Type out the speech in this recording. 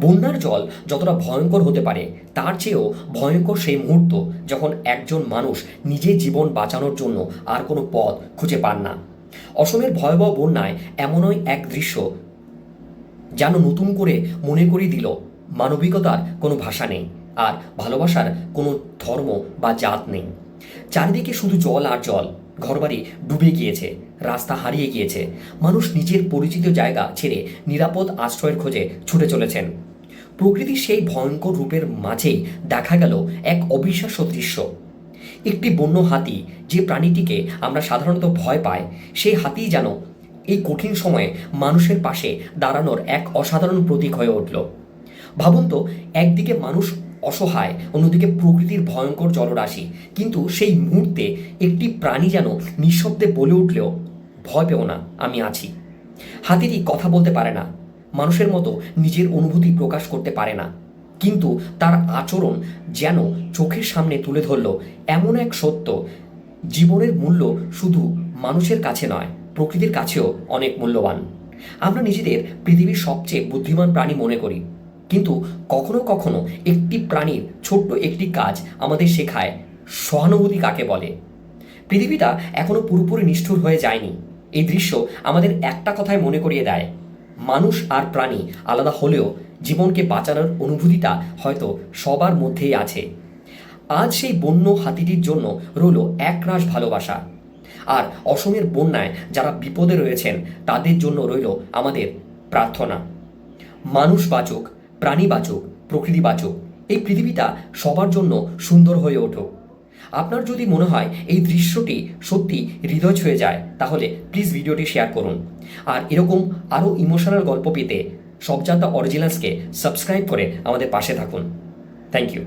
বন্যার জল যতটা ভয়ঙ্কর হতে পারে তার চেয়েও ভয়ঙ্কর সেই মুহূর্ত যখন একজন মানুষ নিজের জীবন বাঁচানোর জন্য আর কোনো পথ খুঁজে পান না। অসমের ভয়াবহ বন্যায় এমনই এক দৃশ্য যেন নতুন করে মনে করিয়ে দিল মানবিকতার কোনো ভাষা নেই, আর ভালোবাসার কোনো ধর্ম বা জাত নেই। চারিদিকে শুধু জল আর জল, ঘরবাড়ি ডুবে গিয়েছে, রাস্তা হারিয়ে গিয়েছে, মানুষ নিজের পরিচিত জায়গা ছেড়ে নিরাপদ আশ্রয়ের খোঁজে ছুটে চলেছেন। প্রকৃতির সেই ভয়ঙ্কর রূপের মাঝেই দেখা গেল এক অবিশ্বাস্য দৃশ্য। একটি বন্য হাতি, যে প্রাণীটিকে আমরা সাধারণত ভয় পাই, সেই হাতিই যেন এই কঠিন সময়ে মানুষের পাশে দাঁড়ানোর এক অসাধারণ প্রতীক হয়ে উঠল। ভাবুন তো, একদিকে মানুষ অসহায়, অন্যদিকে প্রকৃতির ভয়ঙ্কর জলরাশি, কিন্তু সেই মুহূর্তে একটি প্রাণী যেন নিঃশব্দে বলে উঠলেও, ভয় পেও না, আমি আছি। হাতিটি কথা বলতে পারে না, মানুষের মতো নিজের অনুভূতি প্রকাশ করতে পারে না, কিন্তু তার আচরণ যেন চোখের সামনে তুলে ধরল এমন এক সত্য, জীবনের মূল্য শুধু মানুষের কাছে নয়, প্রকৃতির কাছেও অনেক মূল্যবান। আমরা নিজেদের পৃথিবীর সবচেয়ে বুদ্ধিমান প্রাণী মনে করি, কিন্তু কখনো কখনো একটি প্রাণীর ছোট্ট একটি কাজ আমাদের শেখায় সহানুভূতি কাকে বলে। পৃথিবীটা এখনো পুরোপুরি নিষ্ঠুর হয়ে যায়নি। এই দৃশ্য আমাদের একটা কথাই মনে করিয়ে দেয়, মানুষ আর প্রাণী আলাদা হলেও জীবনকে বাঁচানোর অনুভূতিটা হয়তো সবার মধ্যেই আছে। আজ সেই বন্য হাতিটির জন্য রইল একরাশ ভালোবাসা, আর অসমের বন্যায় যারা বিপদে রয়েছেন তাদের জন্য রইল আমাদের প্রার্থনা। মানুষ বাঁচুক, প্রাণী বাঁচুক, প্রকৃতি বাঁচুক, এই পৃথিবীটা সবার জন্য সুন্দর হয়ে উঠুক। আপনার যদি মনে হয় এই দৃশ্যটি সত্যি হৃদয় ছুঁয়ে যায়, তাহলে প্লিজ ভিডিওটি শেয়ার করুন। আর এরকম আরও ইমোশনাল গল্প পেতে সবজান্তা অরিজিনালসকে সাবস্ক্রাইব করে আমাদের পাশে থাকুন। Thank you.